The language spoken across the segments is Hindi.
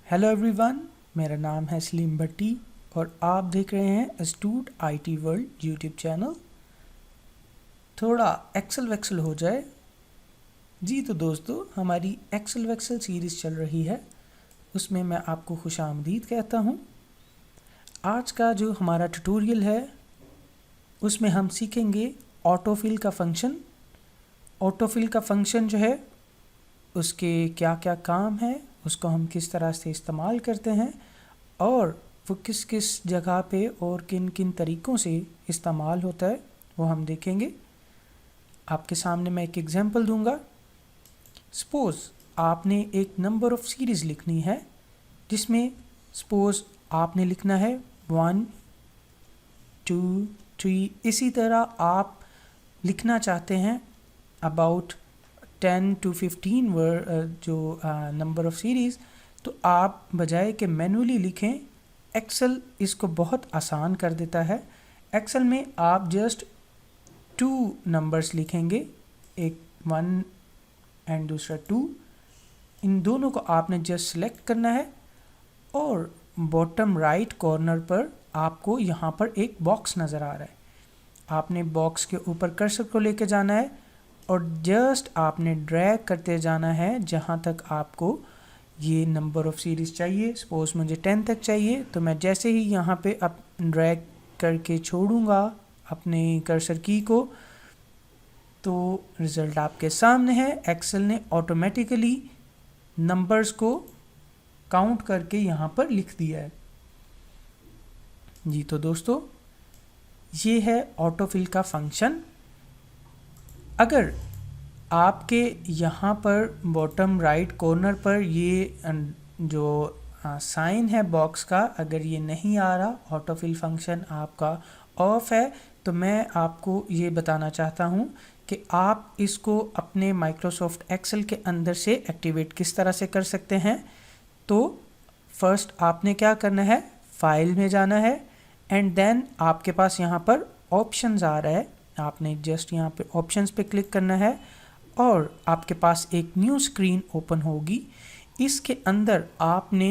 हेलो एवरीवन, मेरा नाम है सलीम भट्टी और आप देख रहे हैं एस्टूट आईटी वर्ल्ड यूट्यूब चैनल। थोड़ा एक्सेल वैक्सेल हो जाए जी। तो दोस्तों, हमारी एक्सेल वैक्सेल सीरीज़ चल रही है, उसमें मैं आपको खुशामदीद कहता हूँ। आज का जो हमारा ट्यूटोरियल है उसमें हम सीखेंगे ऑटोफिल का फंक्शन। ऑटोफिल का फंक्शन जो है उसके क्या क्या काम है, उसको हम किस तरह से इस्तेमाल करते हैं और वो किस किस जगह पे और किन किन तरीक़ों से इस्तेमाल होता है वो हम देखेंगे। आपके सामने मैं एक एग्जांपल दूंगा। सपोज़ आपने एक नंबर ऑफ़ सीरीज़ लिखनी है, जिसमें सपोज़ आपने लिखना है 1 2 3। इसी तरह आप लिखना चाहते हैं अबाउट 10 to 15 जो नंबर ऑफ़ सीरीज़, तो आप बजाय कि मैनुअली लिखें, एक्सेल इसको बहुत आसान कर देता है। एक्सेल में आप जस्ट 2 नंबर्स लिखेंगे, एक 1 एंड दूसरा 2। इन दोनों को आपने जस्ट सेलेक्ट करना है और बॉटम राइट कॉर्नर पर आपको यहाँ पर एक बॉक्स नज़र आ रहा है। आपने बॉक्स के ऊपर कर्सर को लेके जाना है और जस्ट आपने ड्रैग करते जाना है जहाँ तक आपको ये नंबर ऑफ़ सीरीज़ चाहिए। सपोज़ मुझे 10 तक चाहिए, तो मैं जैसे ही यहाँ पे अब ड्रैग करके छोड़ूंगा अपने कर्सर की को, तो रिज़ल्ट आपके सामने है। एक्सेल ने ऑटोमेटिकली नंबर्स को काउंट करके यहाँ पर लिख दिया है जी। तो दोस्तों, ये है ऑटोफिल का फंक्शन। अगर आपके यहाँ पर बॉटम राइट कॉर्नर पर ये जो साइन है बॉक्स का, अगर ये नहीं आ रहा, ऑटोफिल फंक्शन आपका ऑफ है, तो मैं आपको ये बताना चाहता हूँ कि आप इसको अपने माइक्रोसॉफ्ट एक्सेल के अंदर से एक्टिवेट किस तरह से कर सकते हैं। तो फर्स्ट आपने क्या करना है, फाइल में जाना है एंड देन आपके पास यहाँ पर ऑप्शंस आ रहा है। आपने जस्ट यहाँ पे ऑप्शंस पे क्लिक करना है और आपके पास एक न्यू स्क्रीन ओपन होगी। इसके अंदर आपने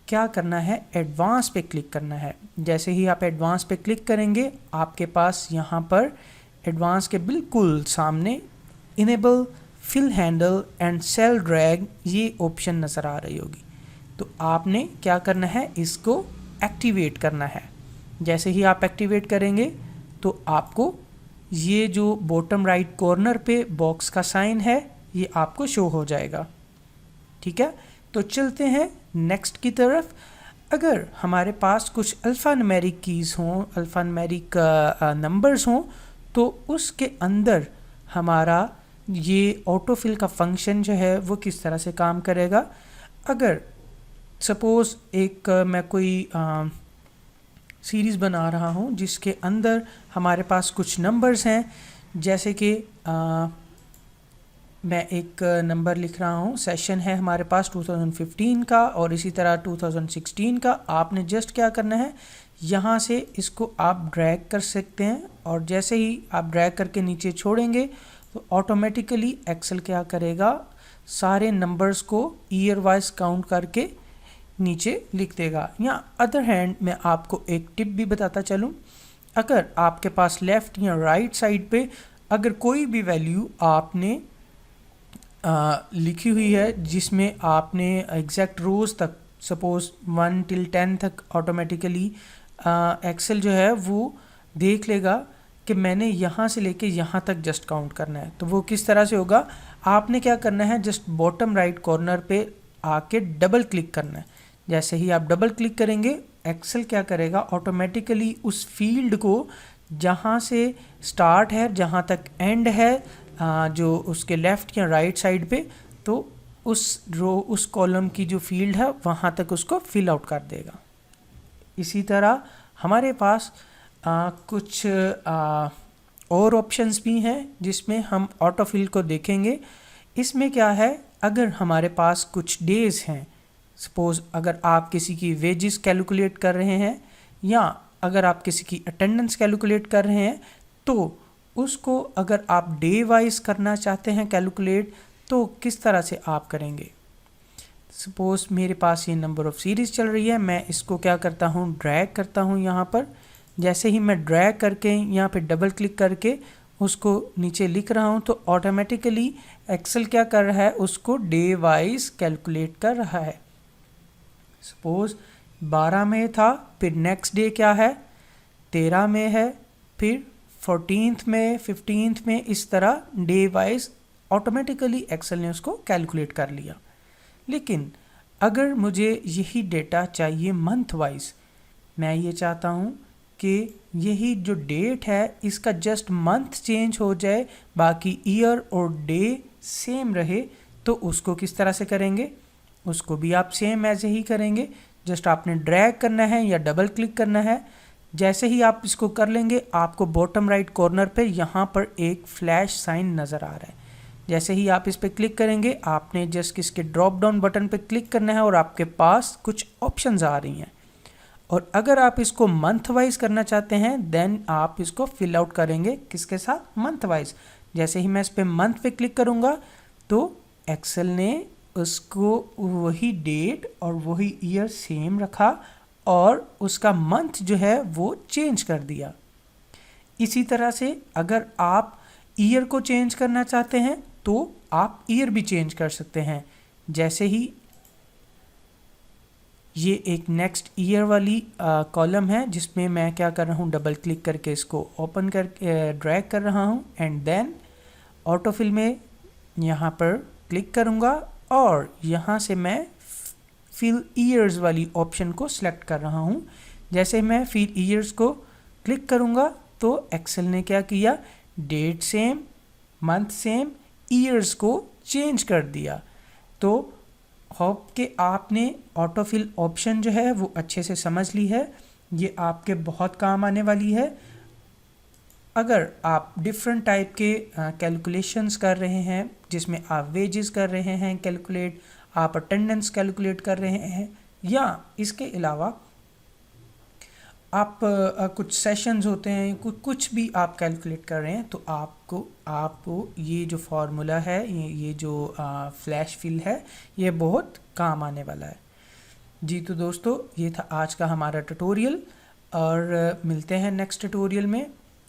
क्या करना है, एडवांस पे क्लिक करना है। जैसे ही आप एडवांस पे क्लिक करेंगे, आपके पास यहाँ पर एडवांस के बिल्कुल सामने enable fill handle and cell drag ये ऑप्शन नज़र आ रही होगी। तो आपने क्या करना है, इसको एक्टिवेट करना है। जैसे ही आप एक्टिवेट करेंगे तो आपको ये जो बॉटम राइट कॉर्नर पे बॉक्स का साइन है ये आपको शो हो जाएगा। ठीक है, तो चलते हैं नेक्स्ट की तरफ। अगर हमारे पास कुछ अल्फ़ा न्यूमेरिक कीज़ हों, अल्फ़ा न्यूमेरिक नंबर्स हों, तो उसके अंदर हमारा ये ऑटोफिल का फंक्शन जो है वो किस तरह से काम करेगा। अगर सपोज़ एक मैं कोई सीरीज़ बना रहा हूँ जिसके अंदर हमारे पास कुछ नंबर्स हैं, जैसे कि मैं एक नंबर लिख रहा हूँ, सेशन है हमारे पास 2015 का और इसी तरह 2016 का। आपने जस्ट क्या करना है, यहाँ से इसको आप ड्रैग कर सकते हैं और जैसे ही आप ड्रैग करके नीचे छोड़ेंगे तो ऑटोमेटिकली एक्सेल क्या करेगा, सारे नंबर्स को ईयर वाइज काउंट करके नीचे लिख देगा। या अदर हैंड मैं आपको एक टिप भी बताता चलूँ। अगर आपके पास लेफ़्ट या राइट साइड पे अगर कोई भी वैल्यू आपने लिखी हुई है जिसमें आपने एग्जैक्ट रोज़ तक, सपोज़ 1 till 10 तक, ऑटोमेटिकली एक्सेल जो है वो देख लेगा कि मैंने यहाँ से लेके यहाँ तक जस्ट काउंट करना है। तो वो किस तरह से होगा, आपने क्या करना है, जस्ट बॉटम राइट कॉर्नर पे आके डबल क्लिक करना है। जैसे ही आप डबल क्लिक करेंगे, एक्सेल क्या करेगा, ऑटोमेटिकली उस फील्ड को जहाँ से स्टार्ट है जहाँ तक एंड है, जो उसके लेफ़्ट या राइट साइड पे, तो उस रो उस कॉलम की जो फील्ड है वहाँ तक उसको फिल आउट कर देगा। इसी तरह हमारे पास कुछ और ऑप्शंस भी हैं जिसमें हम ऑटोफिल को देखेंगे। इसमें क्या है, अगर हमारे पास कुछ डेज़ हैं, सपोज़ अगर आप किसी की वेजेस कैलकुलेट कर रहे हैं या अगर आप किसी की अटेंडेंस कैलकुलेट कर रहे हैं, तो उसको अगर आप डे वाइज करना चाहते हैं कैलकुलेट, तो किस तरह से आप करेंगे। सपोज मेरे पास ये नंबर ऑफ़ सीरीज़ चल रही है, मैं इसको क्या करता हूँ, ड्रैग करता हूँ यहाँ पर। जैसे ही मैं ड्रैग करके यहाँ पे डबल क्लिक करके उसको नीचे लिख रहा हूँ तो ऑटोमेटिकली एक्सेल क्या कर रहा है, उसको डे वाइज कैलकुलेट कर रहा है। सपोज 12 में था, फिर नेक्स्ट डे क्या है, 13 में है, फिर 14th में, 15th में, इस तरह डे वाइज ऑटोमेटिकली एक्सेल ने उसको कैलकुलेट कर लिया। लेकिन अगर मुझे यही डेटा चाहिए मंथ वाइज, मैं ये चाहता हूँ कि यही जो डेट है इसका जस्ट मंथ चेंज हो जाए, बाकी ईयर और डे सेम रहे, तो उसको किस तरह से करेंगे, उसको भी आप सेम ऐसे ही करेंगे। जस्ट आपने ड्रैग करना है या डबल क्लिक करना है। जैसे ही आप इसको कर लेंगे, आपको बॉटम राइट कॉर्नर पे यहाँ पर एक फ्लैश साइन नज़र आ रहा है। जैसे ही आप इस पर क्लिक करेंगे, आपने जस्ट इसके ड्रॉप डाउन बटन पे क्लिक करना है और आपके पास कुछ ऑप्शंस आ रही हैं। और अगर आप इसको मंथ वाइज करना चाहते हैं, देन आप इसको फिल आउट करेंगे किसके साथ, मंथ वाइज। जैसे ही मैं इस पर मंथ पे क्लिक करूँगा तो एक्सेल ने उसको वही डेट और वही ईयर सेम रखा और उसका मंथ जो है वो चेंज कर दिया। इसी तरह से अगर आप ईयर को चेंज करना चाहते हैं तो आप ईयर भी चेंज कर सकते हैं। जैसे ही ये एक नेक्स्ट ईयर वाली कॉलम है जिसमें मैं क्या कर रहा हूँ, डबल क्लिक करके इसको ओपन कर ड्रैग कर रहा हूँ एंड देन ऑटोफिल में यहाँ पर क्लिक करूँगा और यहाँ से मैं फिल ईयर्स वाली ऑप्शन को सिलेक्ट कर रहा हूँ। जैसे मैं फिल ईयर्स को क्लिक करूँगा तो एक्सेल ने क्या किया, date same, month same, years को चेंज कर दिया। तो होप कि आपने ऑटोफिल ऑप्शन जो है वो अच्छे से समझ ली है, ये आपके बहुत काम आने वाली है। अगर आप डिफरेंट टाइप के कैलकुलेशंस कर रहे हैं, जिसमें आप वेजेस कर रहे हैं कैलकुलेट, आप अटेंडेंस कैलकुलेट कर रहे हैं, या इसके अलावा आप कुछ सेशंस होते हैं, कुछ भी आप कैलकुलेट कर रहे हैं, तो आपको ये जो फार्मूला है, ये जो फ्लैश फिल है, ये बहुत काम आने वाला है जी। तो दोस्तों, ये था आज का हमारा ट्यूटोरियल और मिलते हैं नेक्स्ट ट्यूटोरियल में।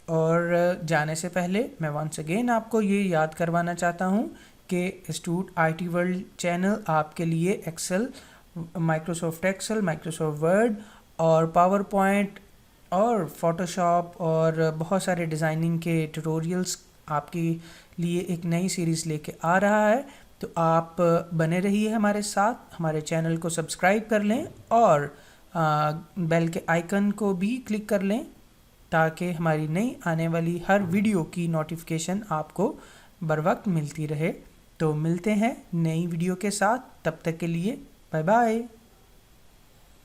और जाने से पहले मैं वंस अगेन आपको ये याद करवाना चाहता हूँ कि इंस्टीट्यूट IT वर्ल्ड चैनल आपके लिए Excel, Microsoft Excel, Microsoft Word और पावर पॉइंट और फोटोशॉप और बहुत सारे डिज़ाइनिंग के ट्यूटोरियल्स आपके लिए एक नई सीरीज़ लेके आ रहा है। तो आप बने रहिए हमारे साथ, हमारे चैनल को सब्सक्राइब कर लें और बेल के आइकन को भी क्लिक कर लें ताकि हमारी नई आने वाली हर वीडियो की नोटिफिकेशन आपको बर वक्त मिलती रहे। तो मिलते हैं नई वीडियो के साथ, तब तक के लिए बाय बाय।